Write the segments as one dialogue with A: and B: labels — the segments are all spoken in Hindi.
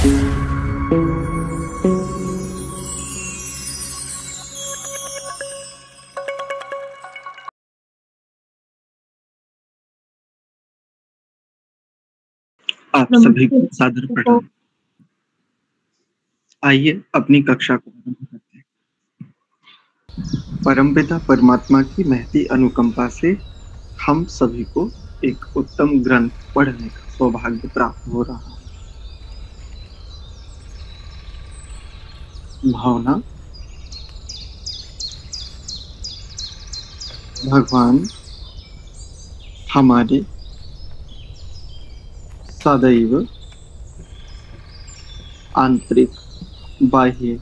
A: आप सभी को सादर प्रणाम। आइए अपनी कक्षा को आरंभ करते हैं। परमपिता परमात्मा की महती अनुकंपा से हम सभी को एक उत्तम ग्रंथ पढ़ने का सौभाग्य प्राप्त हो रहा है। भावना, भगवान हमारे सदैव आंतरिक, बाह्य,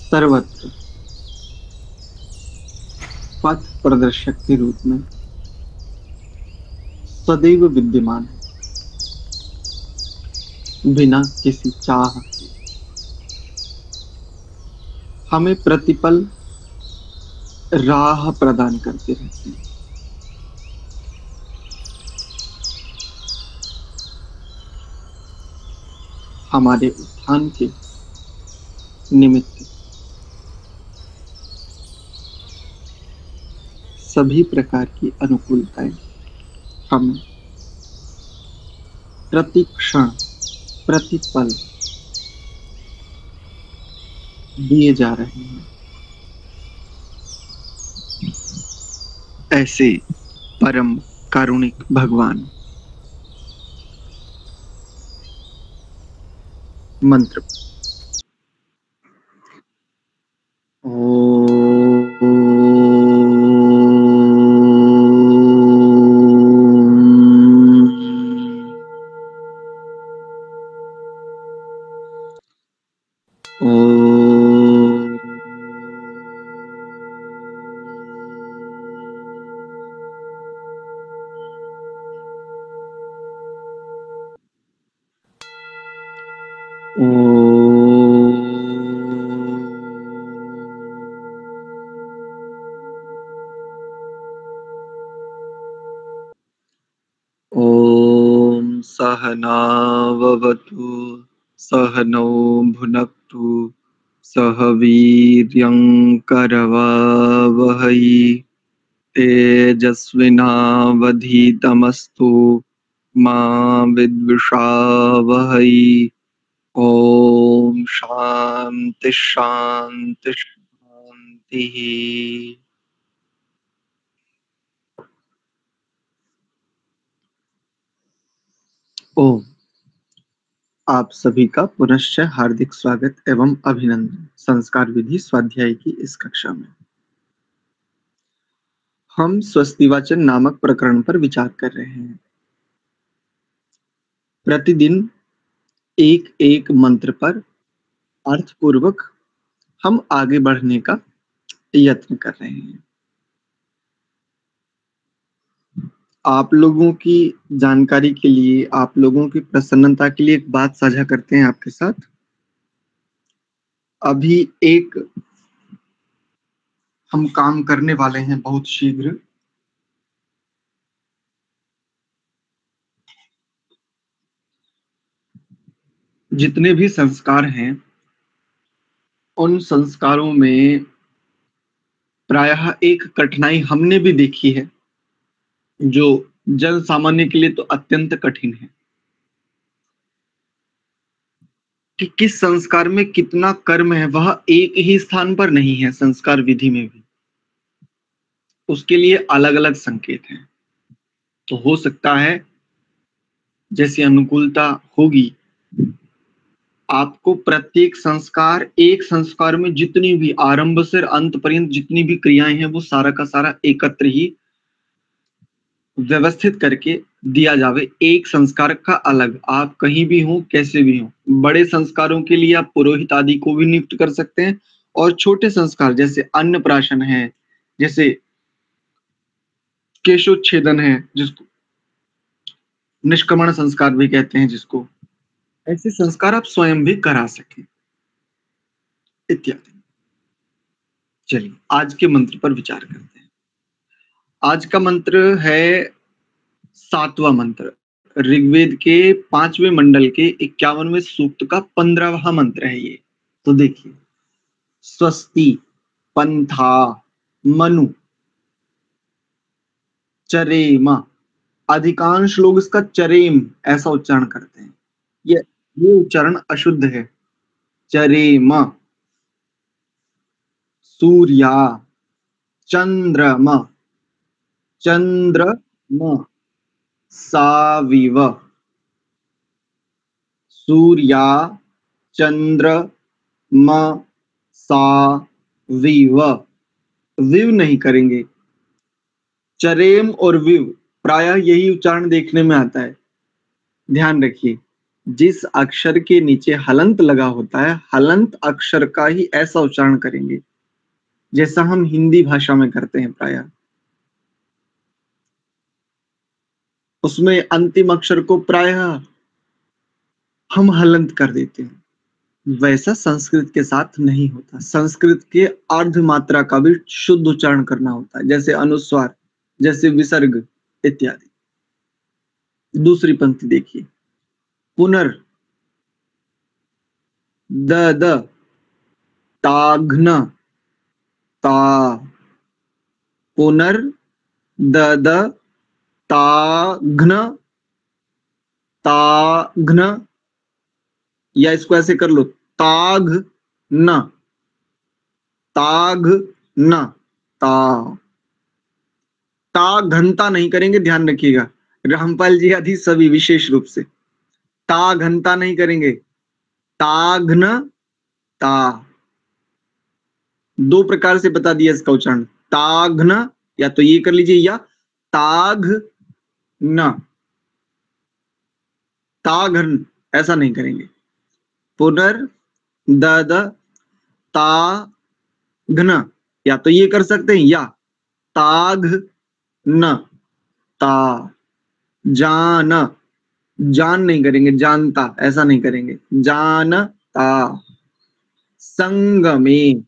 A: सर्वत्र पथ प्रदर्शक के रूप में सदैव विद्यमान है, बिना किसी चाह के हमें प्रतिपल राह प्रदान करते रहते हैं। हमारे उत्थान के निमित्त सभी प्रकार की अनुकूलताएं हमें प्रति क्षण, प्रति पल दिए जा रहे हैं। ऐसे परम कारुणिक भगवान मंत्र ओम सहनाववतु सहनौ भुनक्तु सह वीर्यं करवावहै तेजस्विनावधीतमस्तु मा विद्विषावहै। ओम शांति शांति शांति। ओम आप सभी का पुनश्च हार्दिक स्वागत एवं अभिनंदन संस्कार विधि स्वाध्याय की इस कक्षा में। हम स्वस्तिवाचन नामक प्रकरण पर विचार कर रहे हैं। प्रतिदिन एक एक मंत्र पर अर्थपूर्वक हम आगे बढ़ने का यत्न कर रहे हैं। आप लोगों की जानकारी के लिए, आप लोगों की प्रसन्नता के लिए एक बात साझा करते हैं आपके साथ। अभी एक हम काम करने वाले हैं बहुत शीघ्र। जितने भी संस्कार हैं उन संस्कारों में प्रायः एक कठिनाई हमने भी देखी है, जो जन सामान्य के लिए तो अत्यंत कठिन है, कि किस संस्कार में कितना कर्म है वह एक ही स्थान पर नहीं है। संस्कार विधि में भी उसके लिए अलग अलग संकेत हैं। तो हो सकता है जैसी अनुकूलता होगी, आपको प्रत्येक संस्कार, एक संस्कार में जितनी भी आरंभ से अंत पर्यंत जितनी भी क्रियाएं हैं वो सारा का सारा एकत्र ही व्यवस्थित करके दिया जावे। एक संस्कार का अलग, आप कहीं भी हो, कैसे भी हो। बड़े संस्कारों के लिए आप पुरोहित आदि को भी नियुक्त कर सकते हैं, और छोटे संस्कार जैसे अन्नप्राशन है, जैसे केशोच्छेदन है, जिसको निष्क्रमण संस्कार भी कहते हैं, जिसको ऐसे संस्कार आप स्वयं भी करा सकें इत्यादि। चलिए आज के मंत्र पर विचार करते हैं। आज का मंत्र है 7वां मंत्र। ऋग्वेद के 5वें मंडल के 51वें सूक्त का 15वां मंत्र है ये। तो देखिए, स्वस्ति पंथा मनु चरेम, अधिकांश लोग इसका चरेम ऐसा उच्चारण करते हैं। ये उच्चारण अशुद्ध है। चरेम, सूर्या चंद्रम चंद्रम साविव, सूर्या चंद्रम साविव, विव नहीं करेंगे। चरेम और विव प्रायः यही उच्चारण देखने में आता है। ध्यान रखिए, जिस अक्षर के नीचे हलंत लगा होता है, हलंत अक्षर का ही ऐसा उच्चारण करेंगे जैसा हम हिंदी भाषा में करते हैं। प्रायः उसमें अंतिम अक्षर को प्रायः हम हलंत कर देते हैं, वैसा संस्कृत के साथ नहीं होता। संस्कृत के अर्ध मात्रा का भी शुद्ध उच्चारण करना होता है, जैसे अनुस्वार, जैसे विसर्ग इत्यादि। दूसरी पंक्ति देखिए, पुनर द ताघ्न ता, पुनर द ताघ्न ताघ्न, या इसको ऐसे कर लो, ताघ न ताघ न ता। ता घनता नहीं करेंगे, ध्यान रखिएगा। रामपाल जी आदि सभी विशेष रूप से ता घनता नहीं करेंगे। ताघ्न ता, दो प्रकार से बता दिया इसका उच्चारण। ताघ्न, या तो ये कर लीजिए, या ताघ न, ताघन ऐसा नहीं करेंगे। पुनर द ताघ्न, या तो ये कर सकते हैं, या ताघ न ता। जान, जान नहीं करेंगे, जानता ऐसा नहीं करेंगे। जानता। संगमे,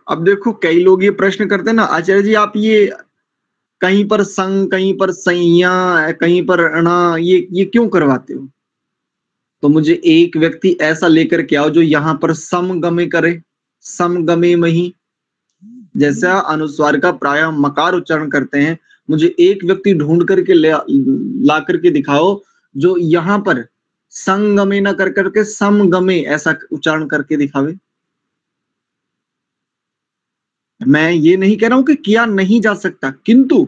A: अब देखो कई लोग ये प्रश्न करते हैं ना, आचार्य जी आप ये कहीं पर संग, कहीं पर संज्ञा, कहीं पर अणा, ये क्यों करवाते हो? तो मुझे एक व्यक्ति ऐसा लेकर के आओ जो यहाँ पर समगमे करे, समगमे मही, जैसा अनुस्वार का प्रायः मकार उच्चारण करते हैं, मुझे एक व्यक्ति ढूंढ करके ला करके दिखाओ जो यहाँ पर संगमे न कर करके समगमे ऐसा उच्चारण करके दिखावे। मैं ये नहीं कह रहा हूं कि किया नहीं जा सकता, किंतु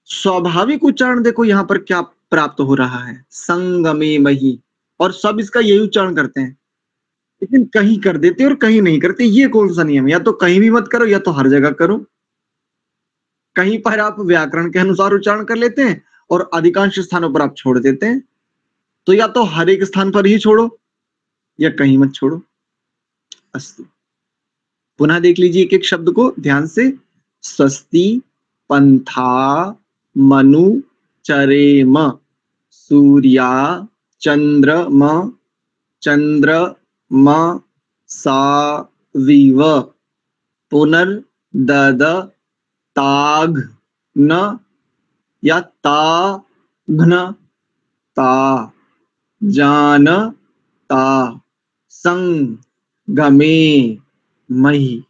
A: स्वाभाविक उच्चारण देखो यहाँ पर क्या प्राप्त हो रहा है, संगमे मही, और सब इसका यही उच्चारण करते हैं, लेकिन कहीं कर देते और कहीं नहीं करते। ये कौन सा नियम है? या तो कहीं भी मत करो, या तो हर जगह करो। कहीं पर आप व्याकरण के अनुसार उच्चारण कर लेते हैं और अधिकांश स्थानों पर आप छोड़ देते हैं। तो या तो हर एक स्थान पर ही छोड़ो या कहीं मत छोड़ो। अस्तु, पुनः देख लीजिए एक एक शब्द को ध्यान से। स्वस्ति पंथा मनु चरेम, सूर्या चंद्रम चंद्रमा साविव, पुनर्दद ताघ्न, या ताघ्न ता। जानता। संगमे मही,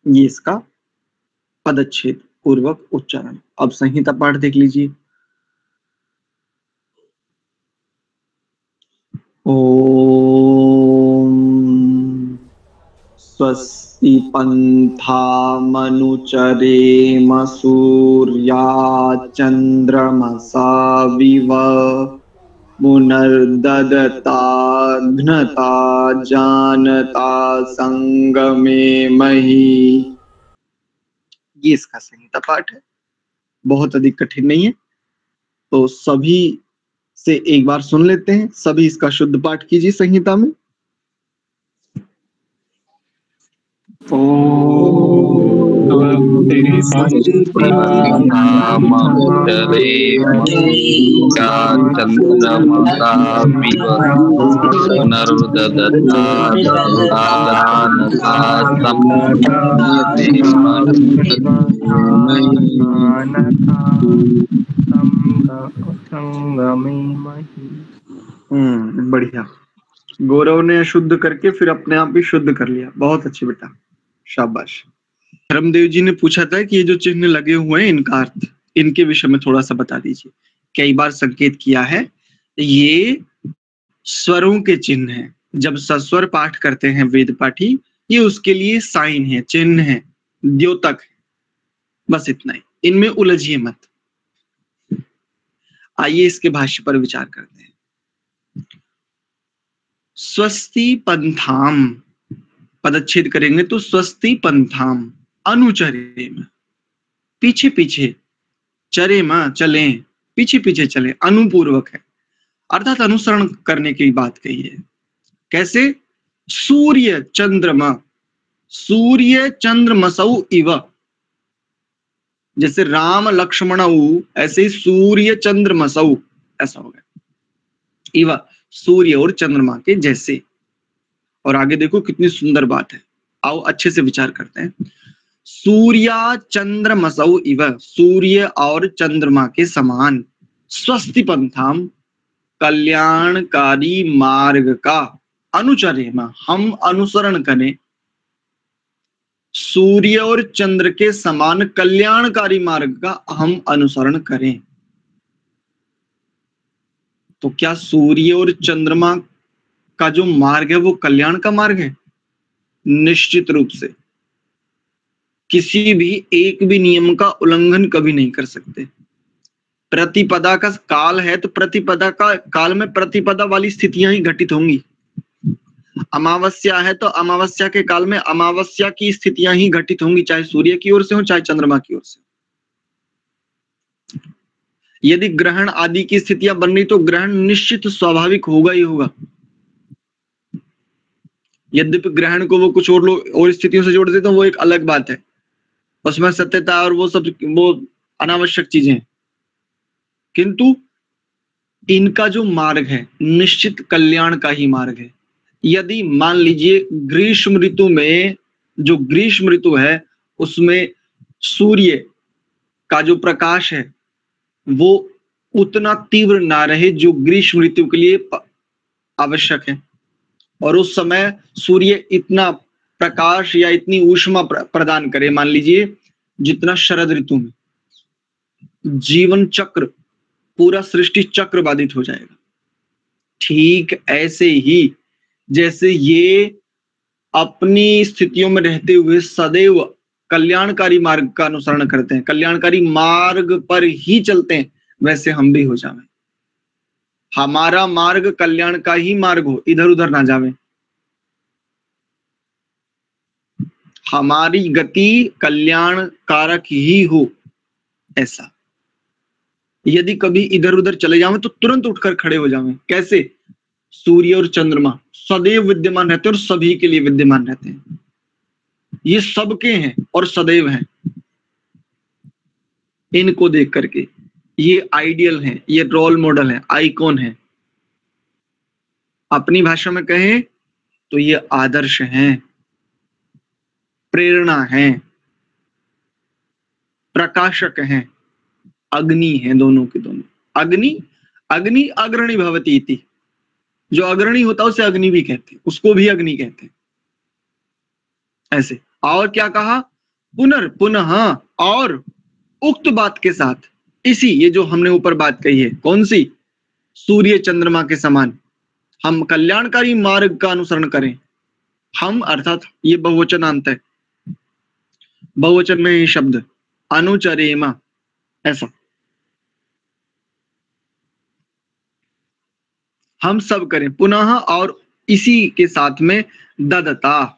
A: ये इसका पदच्छेद पूर्वक उच्चारण। अब संहिता पाठ देख लीजिए। ओम स्वस्ति पंथा मनुचरेम, सूर्या चंद्रमसा विव, पुनर्ददता घ्नता जानता संगमे मही। ये इसका संहिता पाठ है, बहुत अधिक कठिन नहीं है, तो सभी से एक बार सुन लेते हैं। सभी इसका शुद्ध पाठ कीजिए संहिता में। बढ़िया। गौरव ने अशुद्ध करके फिर अपने आप भी शुद्ध कर लिया। बहुत अच्छे बेटा, शाबाश। धर्मदेव जी ने पूछा था कि ये जो चिन्ह लगे हुए हैं इनका अर्थ, इनके विषय में थोड़ा सा बता दीजिए। कई बार संकेत किया है, ये स्वरों के चिन्ह हैं। जब सस्वर पाठ करते हैं वेद पाठी, ये उसके लिए साइन है, चिन्ह है, द्योतक है। बस इतना ही, इनमें उलझिए मत। आइए इसके भाष्य पर विचार करते हैं। स्वस्ति पंथाम पदच्छेद करेंगे तो स्वस्ति पंथाम अनुचरेम, पीछे पीछे, चरेम चलें, पीछे पीछे चले, अनुपूर्वक है, अर्थात अनुसरण करने की बात कही है। कैसे? सूर्य चंद्रमा, सूर्य चंद्रमसौ इव, जैसे राम लक्ष्मणऊ, ऐसे ही सूर्य चंद्रमसौ, ऐसा हो गया। इव, सूर्य और चंद्रमा के जैसे। और आगे देखो कितनी सुंदर बात है, आओ अच्छे से विचार करते हैं। सूर्या चंद्रमसौ इव, सूर्य और चंद्रमा के समान, स्वस्ति पंथाम, कल्याणकारी मार्ग का, अनुचरेम, हम अनुसरण करें। सूर्य और चंद्र के समान कल्याणकारी मार्ग का हम अनुसरण करें। तो क्या सूर्य और चंद्रमा का जो मार्ग है वो कल्याण का मार्ग है? निश्चित रूप से। किसी भी एक भी नियम का उल्लंघन कभी नहीं कर सकते। प्रतिपदा का काल है तो प्रतिपदा का काल में प्रतिपदा वाली स्थितियां ही घटित होंगी। अमावस्या है तो अमावस्या के काल में अमावस्या की स्थितियां ही घटित होंगी, चाहे सूर्य की ओर से हो चाहे चंद्रमा की ओर से। यदि ग्रहण आदि की स्थितियां बन रही तो ग्रहण निश्चित स्वाभाविक होगा ही होगा। यद्यपि ग्रहण को वो कुछ और लोग और स्थितियों से जोड़ देते हैं, वो एक अलग बात है, उसमें सत्यता और वो सब वो अनावश्यक चीजें हैं। किंतु इनका जो मार्ग है निश्चित कल्याण का ही मार्ग है। यदि मान लीजिए ग्रीष्म ऋतु में, जो ग्रीष्म ऋतु है उसमें सूर्य का जो प्रकाश है वो उतना तीव्र ना रहे जो ग्रीष्म ऋतु के लिए आवश्यक है, और उस समय सूर्य इतना प्रकाश या इतनी ऊष्मा प्रदान करे, मान लीजिए जितना शरद ऋतु में, जीवन चक्र, पूरा सृष्टि चक्र बाधित हो जाएगा। ठीक ऐसे ही जैसे ये अपनी स्थितियों में रहते हुए सदैव कल्याणकारी मार्ग का अनुसरण करते हैं, कल्याणकारी मार्ग पर ही चलते हैं, वैसे हम भी हो जाएं। हमारा मार्ग कल्याण का ही मार्ग हो, इधर उधर ना जावे। हमारी गति कल्याण कारक ही हो, ऐसा। यदि कभी इधर उधर चले जावें तो तुरंत उठकर खड़े हो जावें। कैसे? सूर्य और चंद्रमा सदैव विद्यमान रहते हैं और सभी के लिए विद्यमान रहते हैं। ये सबके हैं और सदैव हैं। इनको देख करके ये आइडियल हैं, ये रोल मॉडल हैं, आइकॉन हैं। अपनी भाषा में कहें तो ये आदर्श हैं, प्रेरणा हैं, प्रकाशक हैं, अग्नि हैं, दोनों के दोनों। अग्नि, अग्नि अग्रणी भवती इति, जो अग्रणी होता है उसे अग्नि भी कहते हैं, उसको भी अग्नि कहते हैं। ऐसे। और क्या कहा? पुनः, और उक्त बात के साथ, इसी ये जो हमने ऊपर बात कही है, कौन सी? सूर्य चंद्रमा के समान हम कल्याणकारी मार्ग का अनुसरण करें। हम अर्थात ये बहुवचनांत है, बहुवचन में ये शब्द अनुचरेम, ऐसा। हम सब करें पुनः, और इसी के साथ में ददता,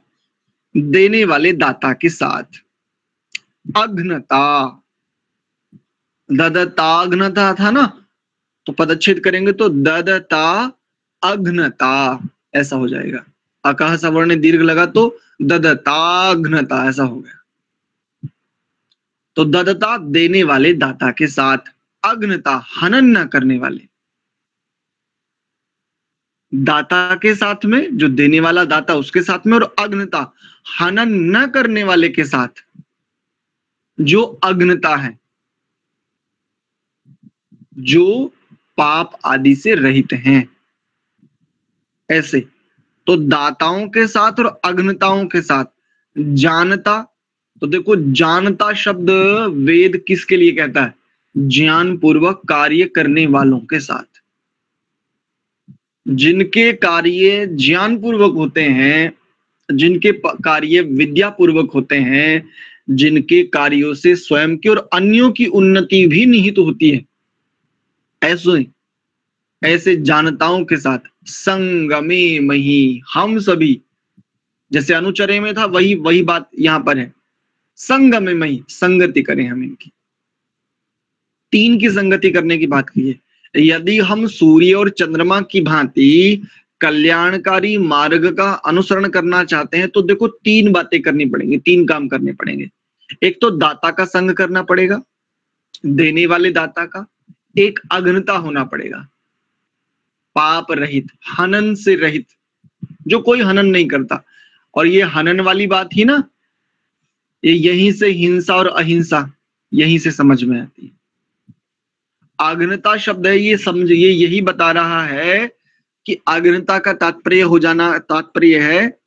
A: देने वाले दाता के साथ, अघ्नता, ददताघ्नता था ना, तो पदच्छेद करेंगे तो ददता अघ्नता, ऐसा हो जाएगा। अकह सवर्ण दीर्घ लगा तो ददताघ्नता, ऐसा हो गया। तो ददता, देने वाले दाता के साथ, अघ्नता, हनन न करने वाले दाता के साथ में, जो देने वाला दाता उसके साथ में, और अघ्नता, हनन न करने वाले के साथ, जो अघ्नता है। जो पाप आदि से रहित हैं। ऐसे तो दाताओं के साथ और अज्ञताओं के साथ जानता, तो देखो जानता शब्द वेद किसके लिए कहता है? ज्ञान पूर्वक कार्य करने वालों के साथ। जिनके कार्य ज्ञान पूर्वक होते हैं, जिनके कार्य विद्या पूर्वक होते हैं, जिनके कार्यों से स्वयं की और अन्यों की उन्नति भी निहित होती है, ऐसे जानताओं के साथ संगमे मही हम सभी, जैसे अनुचर्या में था वही वही बात यहां पर है, संगमे मही संगति करें हम इनकी। तीन की संगति करने की बात की है। यदि हम सूर्य और चंद्रमा की भांति कल्याणकारी मार्ग का अनुसरण करना चाहते हैं तो देखो तीन बातें करनी पड़ेंगी, तीन काम करने पड़ेंगे। एक तो दाता का संग करना पड़ेगा, देने वाले दाता का। एक अज्ञता होना पड़ेगा, पाप रहित, हनन से रहित, जो कोई हनन नहीं करता। और ये हनन वाली बात ही ना, ये यहीं से हिंसा और अहिंसा यहीं से समझ में आती है। अज्ञता शब्द है, ये समझिए यही बता रहा है कि अज्ञता का तात्पर्य हो जाना, तात्पर्य है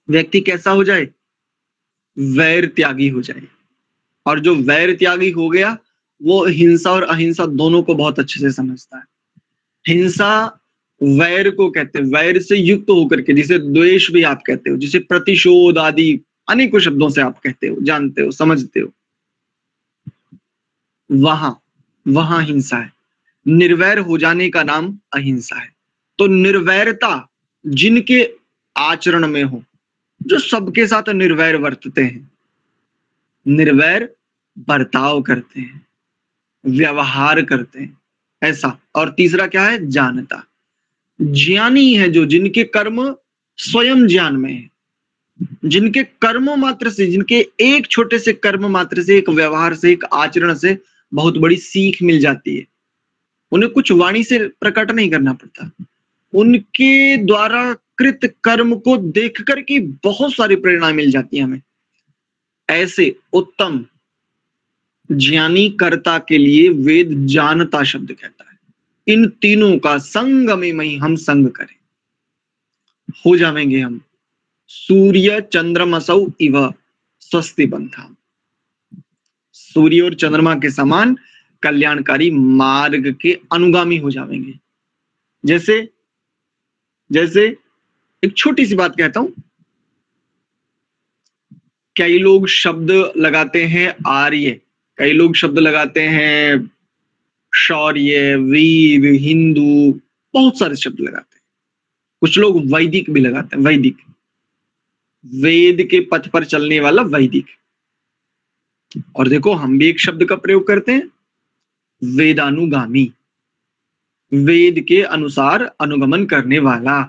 A: व्यक्ति कैसा हो जाए? वैर त्यागी हो जाए। और जो वैर त्यागी हो गया वो हिंसा और अहिंसा दोनों को बहुत अच्छे से समझता है। हिंसा वैर को कहते हैं, वैर से युक्त होकर के, जिसे द्वेष भी आप कहते हो, जिसे प्रतिशोध आदि अनेकों शब्दों से आप कहते हो, जानते हो, समझते हो, वहां हिंसा है। निर्वैर हो जाने का नाम अहिंसा है। तो निर्वैरता जिनके आचरण में हो, जो सबके साथ निर्वैर वर्तते हैं, निर्वैर बर्ताव करते हैं, व्यवहार करते हैं, ऐसा। और तीसरा क्या है? जानता। ज्ञानी है जो, जिनके कर्म स्वयं ज्ञान में है, जिनके कर्मों मात्र से, जिनके एक छोटे से कर्म मात्र से, एक व्यवहार से, एक आचरण से बहुत बड़ी सीख मिल जाती है। उन्हें कुछ वाणी से प्रकट नहीं करना पड़ता, उनके द्वारा कृत कर्म को देख करके बहुत सारी प्रेरणा मिल जाती है हमें। ऐसे उत्तम ज्ञानी कर्ता के लिए वेद जानता शब्द कहता है। इन तीनों का संगमे में हम संग करें, हो जाएंगे हम सूर्य चंद्रमसौ इव स्वस्ति बंधा, सूर्य और चंद्रमा के समान कल्याणकारी मार्ग के अनुगामी हो जाएंगे। जैसे जैसे एक छोटी सी बात कहता हूं, कई लोग शब्द लगाते हैं आर्य, कई लोग शब्द लगाते हैं शौर्य, वीर, हिंदू, बहुत सारे शब्द लगाते हैं। कुछ लोग वैदिक भी लगाते हैं, वैदिक, वेद के पथ पर चलने वाला वैदिक। और देखो हम भी एक शब्द का प्रयोग करते हैं, वेदानुगामी, वेद के अनुसार अनुगमन करने वाला,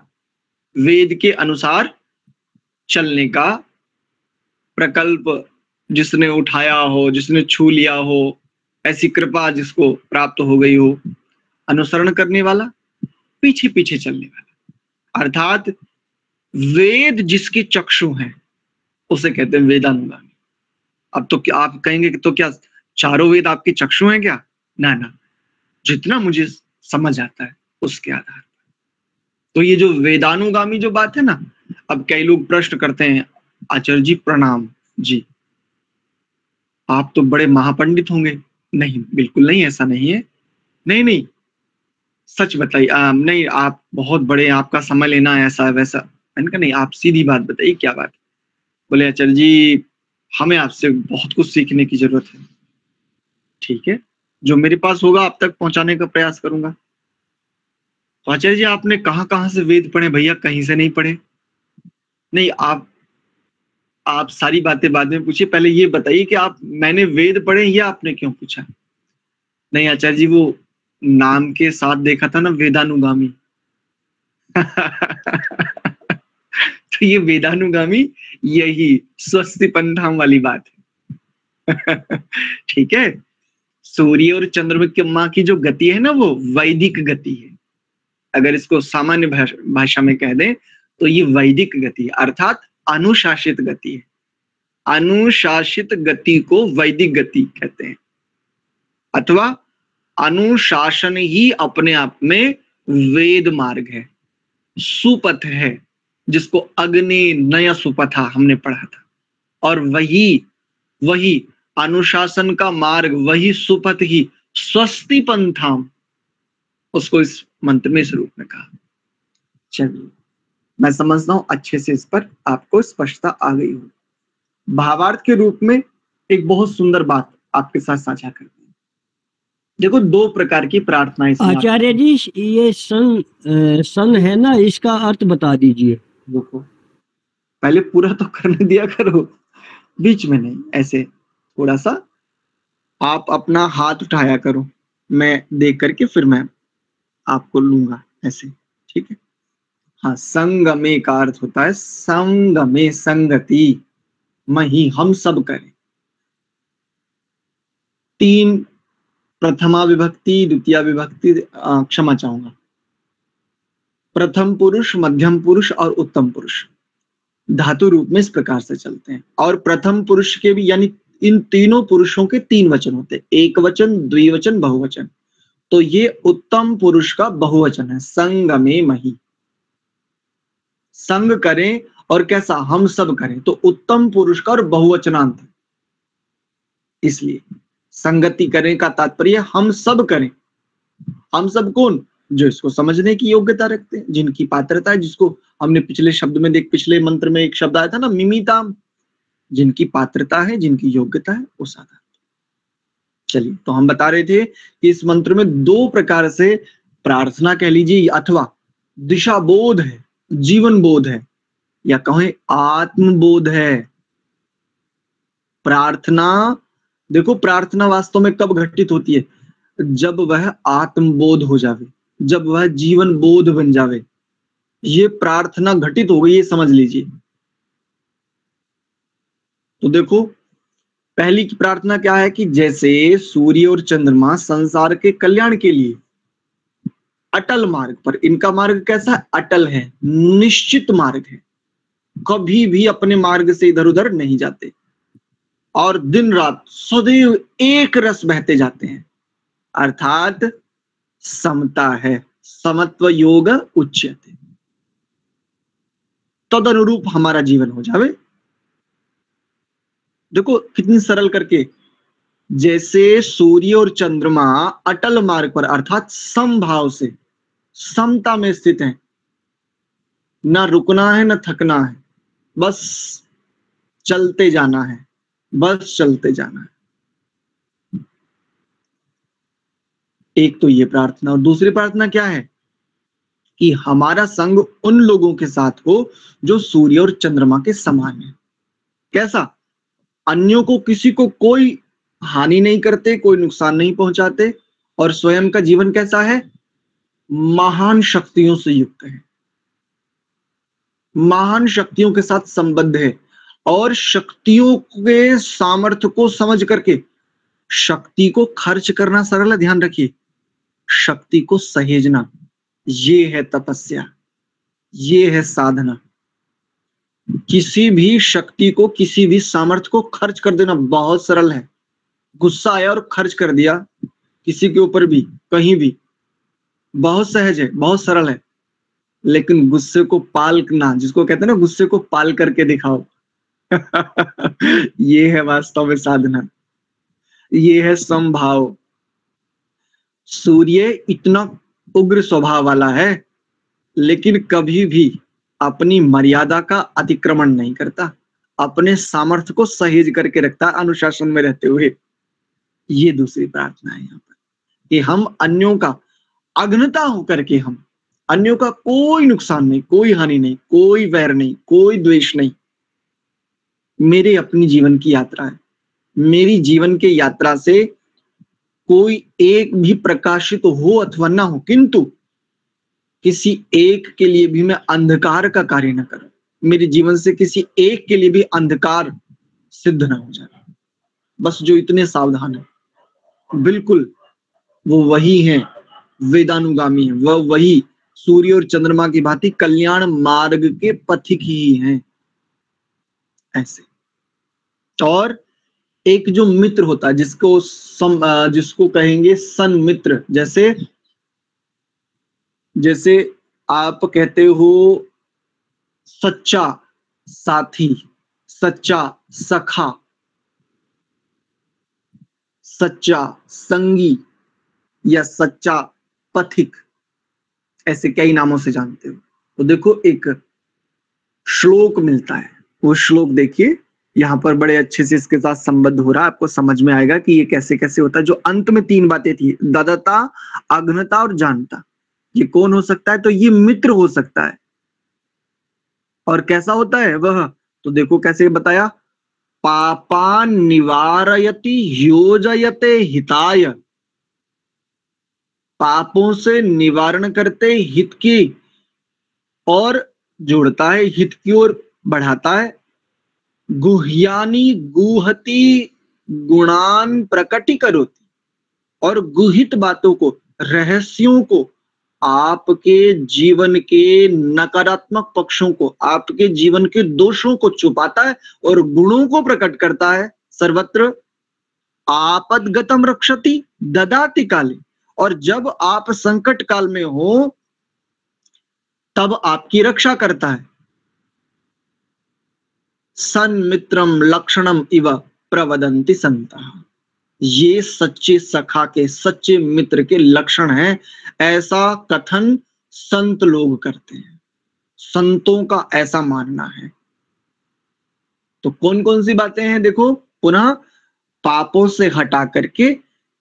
A: वेद के अनुसार चलने का प्रकल्प जिसने उठाया हो, जिसने छू लिया हो, ऐसी कृपा जिसको प्राप्त हो गई हो, अनुसरण करने वाला, पीछे पीछे चलने वाला, अर्थात वेद जिसके चक्षु हैं उसे कहते हैं वेदानुगामी। अब तो क्या आप कहेंगे कि तो क्या चारों वेद आपके चक्षु हैं क्या? ना ना, जितना मुझे समझ आता है उसके आधार पर। तो ये जो वेदानुगामी जो बात है ना, अब कई लोग प्रश्न करते हैं, आचार्य जी प्रणाम जी, आप तो बड़े महापंडित होंगे। नहीं, बिल्कुल नहीं, ऐसा नहीं है। नहीं नहीं, सच बताइए। नहीं, आप बहुत बड़े, आपका समय लेना ऐसा वैसा। मैंने कहा नहीं, आप सीधी बात बताइए, क्या बात? बोले आचार्य जी हमें आपसे बहुत कुछ सीखने की जरूरत है। ठीक है, जो मेरे पास होगा आप तक पहुंचाने का प्रयास करूंगा। तो आचार्य जी आपने कहां कहां से वेद पढ़े? भैया कहीं से नहीं पढ़े। नहीं, आप सारी बातें बाद में पूछिए, पहले ये बताइए कि आप मैंने वेद पढ़े, ये आपने क्यों पूछा? नहीं आचार्य जी, वो नाम के साथ देखा था ना, वेदानुगामी। तो ये वेदानुगामी यही स्वस्ति पंथाम वाली बात है। ठीक है, सूर्य और चंद्रमा की जो गति है ना, वो वैदिक गति है। अगर इसको सामान्य भाषा में कह दें तो ये वैदिक गति है, अर्थात अनुशासित गति है। अनुशासित गति को वैदिक गति कहते हैं, अथवा अनुशासन ही अपने आप में वेद मार्ग है, सुपथ है, जिसको अग्नि नय सुपथा हमने पढ़ा था। और वही अनुशासन का मार्ग, वही सुपथ ही स्वस्ति पंथाम, उसको इस मंत्र में इस रूप में कहा। चलिए, मैं समझता हूं अच्छे से इस पर आपको स्पष्टता आ गई हो। भावार्थ के रूप में एक बहुत सुंदर बात आपके साथ साझा करते हैं। देखो, दो प्रकार की प्रार्थना इसमें।
B: आचार्य जी, ये सन है ना, इसका अर्थ बता दीजिए।
A: देखो, पहले पूरा तो करने दिया करो, बीच में नहीं। ऐसे थोड़ा सा आप अपना हाथ उठाया करो, मैं देख करके फिर मैं आपको लूंगा ऐसे, ठीक है। हाँ, संगमे का अर्थ होता है संगमे, संगति, मही, हम सब करें। तीन, प्रथमा विभक्ति, द्वितीय विभक्ति, क्षमा चाहूंगा, प्रथम पुरुष, मध्यम पुरुष और उत्तम पुरुष धातु रूप में इस प्रकार से चलते हैं। और प्रथम पुरुष के भी, यानी इन तीनों पुरुषों के तीन वचन होते हैं, एक वचन, द्विवचन, बहुवचन। तो ये उत्तम पुरुष का बहुवचन है, संगमे मही, संग करें। और कैसा? हम सब करें। तो उत्तम पुरुष का और बहुवचनांत, इसलिए संगति करें का तात्पर्य हम सब करें। हम सब कौन? जो इसको समझने की योग्यता रखते हैं, जिनकी पात्रता है, जिसको हमने पिछले शब्द में पिछले मंत्र में एक शब्द आया था ना, मिमिताम, जिनकी पात्रता है, जिनकी योग्यता है, वो साधा। चलिए, तो हम बता रहे थे कि इस मंत्र में दो प्रकार से प्रार्थना कह लीजिए, अथवा दिशा बोध है, जीवन बोध है, या कहें आत्मबोध है। प्रार्थना, देखो, प्रार्थना वास्तव में कब घटित होती है? जब वह आत्मबोध हो जावे, जब वह जीवन बोध बन जावे, ये प्रार्थना घटित हो गई, ये समझ लीजिए। तो देखो, पहली की प्रार्थना क्या है कि जैसे सूर्य और चंद्रमा संसार के कल्याण के लिए अटल मार्ग पर, इनका मार्ग कैसा है? अटल है, निश्चित मार्ग है, कभी भी अपने मार्ग से इधर उधर नहीं जाते, और दिन रात सदैव एक रस बहते जाते हैं, अर्थात समता है, समत्व योग उच्यते। तद अनुरूप हमारा जीवन हो जावे। देखो कितनी सरल करके, जैसे सूर्य और चंद्रमा अटल मार्ग पर, अर्थात समभाव से, समता में स्थित है, ना रुकना है ना थकना है, बस चलते जाना है, बस चलते जाना है। एक तो ये प्रार्थना। और दूसरी प्रार्थना क्या है कि हमारा संग उन लोगों के साथ हो जो सूर्य और चंद्रमा के समान है। कैसा? अन्यों को, किसी को कोई हानि नहीं करते, कोई नुकसान नहीं पहुंचाते, और स्वयं का जीवन कैसा है? महान शक्तियों से युक्त है, महान शक्तियों के साथ संबद्ध है, और शक्तियों के सामर्थ्य को समझ करके शक्ति को खर्च करना सरल है, ध्यान रखिए, शक्ति को सहेजना, ये है तपस्या, ये है साधना। किसी भी शक्ति को, किसी भी सामर्थ्य को खर्च कर देना बहुत सरल है। गुस्सा आया और खर्च कर दिया किसी के ऊपर भी, कहीं भी, बहुत सहज है, बहुत सरल है। लेकिन गुस्से को पालना, जिसको कहते हैं ना, गुस्से को पाल करके दिखाओ ये है वास्तव में साधना, ये है समभाव। सूर्य इतना उग्र स्वभाव वाला है, लेकिन कभी भी अपनी मर्यादा का अतिक्रमण नहीं करता, अपने सामर्थ्य को सहेज करके रखता, अनुशासन में रहते हुए। ये दूसरी प्रार्थना है यहाँ पर, कि हम अन्यों का अघ्नता होकर के, हम अन्यों का कोई नुकसान नहीं, कोई हानि नहीं, कोई वैर नहीं, कोई द्वेष नहीं। मेरे अपनी जीवन की यात्रा है, मेरी जीवन के यात्रा से कोई एक भी प्रकाशित हो अथवा ना हो, किंतु किसी एक के लिए भी मैं अंधकार का कार्य न करूं, मेरे जीवन से किसी एक के लिए भी अंधकार सिद्ध ना हो जाए। बस जो इतने सावधान है, बिल्कुल वो वही है वेदानुगामी है, वह वही सूर्य और चंद्रमा की भांति कल्याण मार्ग के पथिक ही हैं। ऐसे, और एक जो मित्र होता है जिसको कहेंगे सन्मित्र, जैसे आप कहते हो सच्चा साथी, सच्चा सखा, सच्चा संगी या सच्चा पथिक, ऐसे कई नामों से जानते हो। तो देखो एक श्लोक मिलता है, वो श्लोक देखिए, यहाँ पर बड़े अच्छे से इसके साथ संबद्ध हो रहा है, आपको समझ में आएगा कि ये कैसे कैसे होता है। जो अंत में 3 बातें थी, ददता, अघ्नता और जानता, ये कौन हो सकता है? तो ये मित्र हो सकता है। और कैसा होता है वह? तो देखो कैसे बताया, पापान निवारयति योजयते हिताय, पापों से निवारण करते हित की और जोड़ता है, हित की ओर बढ़ाता है। गुह्यानि गुहति गुणान प्रकटीकरोति, और गुहित बातों को, रहस्यों को, आपके जीवन के नकारात्मक पक्षों को, आपके जीवन के दोषों को छुपाता है और गुणों को प्रकट करता है। सर्वत्र आपदगतम रक्षति ददाति काले, और जब आप संकट काल में हो तब आपकी रक्षा करता है। सन्मित्रम लक्षणम इव प्रवदन्ति संतः, ये सच्चे सखा के, सच्चे मित्र के लक्षण हैं, ऐसा कथन संत लोग करते हैं, संतों का ऐसा मानना है। तो कौन कौन सी बातें हैं? देखो पुनः, पापों से हटा करके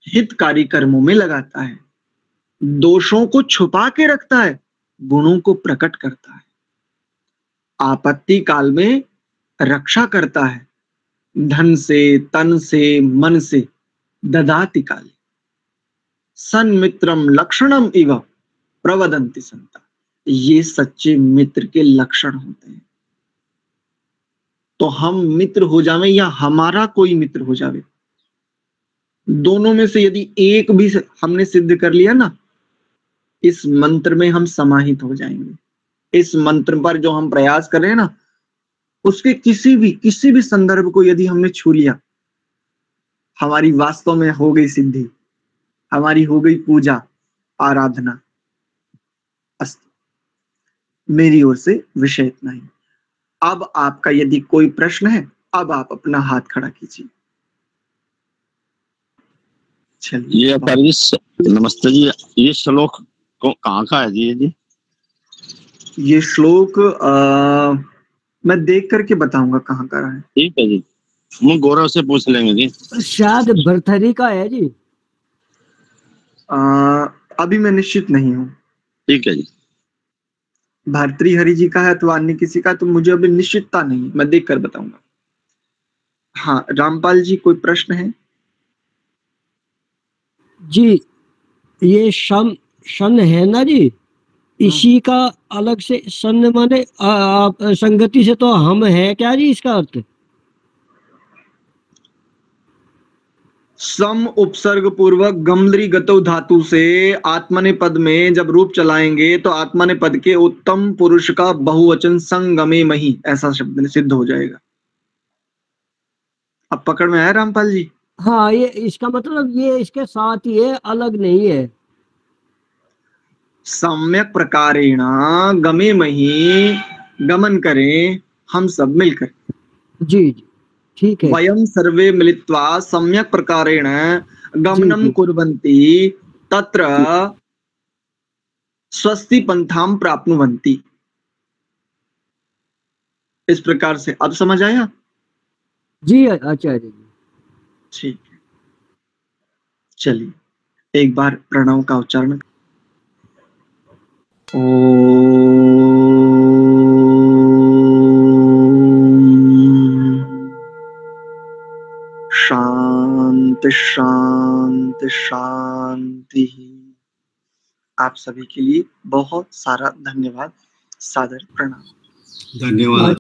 A: हितकारी कर्मों में लगाता है, दोषों को छुपा के रखता है, गुणों को प्रकट करता है, आपत्ति काल में रक्षा करता है, धन से, तन से, मन से, ददाति काले, सन्मित्रम लक्षणम इव प्रवदन्ति संता, ये सच्चे मित्र के लक्षण होते हैं। तो हम मित्र हो जावे या हमारा कोई मित्र हो जावे, दोनों में से यदि एक भी हमने सिद्ध कर लिया ना, इस मंत्र में हम समाहित हो जाएंगे। इस मंत्र पर जो हम प्रयास कर रहे हैं ना, उसके किसी भी संदर्भ को यदि हमने छू लिया, हमारी वास्तव में हो गई सिद्धि, हमारी हो गई पूजा आराधना। अस्तु, मेरी ओर से विषय इतना ही। अब आपका यदि कोई प्रश्न है, अब आप अपना हाथ खड़ा कीजिए।
C: चलिए, ये आचार्य जी नमस्ते जी, ये श्लोक कहाँ का है जी?
A: ये श्लोक मैं देख करके बताऊंगा कहाँ का है।
C: ठीक है जी, हम गौरव से पूछ लेंगे जी।
B: शायद भरथरी का है जी।
A: अभी मैं निश्चित नहीं हूँ।
C: ठीक है जी।
A: भर्तृहरि जी का है तो अन्य किसी का, तो मुझे अभी निश्चितता नहीं, मैं देख कर बताऊंगा। हाँ, रामपाल जी कोई प्रश्न है?
B: जी, ये शन है ना जी, इसी का अलग से सन माने संगति से तो हम है क्या जी, इसका अर्थ?
A: सम उपसर्ग पूर्वक गमद्री गतौ धातु से आत्मने पद में जब रूप चलाएंगे तो आत्मने पद के उत्तम पुरुष का बहुवचन संगमे मही, ऐसा शब्द सिद्ध हो जाएगा। अब पकड़ में आया रामपाल जी?
B: हाँ, ये इसका मतलब ये इसके साथ ही है, अलग नहीं है।
A: सम्यक प्रकारेण गमे मही, गमन करें हम सब मिलकर।
B: जी जी, ठीक है।
A: वयम सर्वे मिलित्वा सम्यक प्रकारेण गमनम कुर्वन्ति तत्र स्वस्ति पंथाम प्राप्नुवन्ति। इस प्रकार से अब समझ आया?
B: जी आचार्य जी।
A: ठीक है, चलिए एक बार प्रणव का उच्चारण। शांति शांति शांति। आप सभी के लिए बहुत सारा धन्यवाद, सादर प्रणाम।
C: धन्यवाद।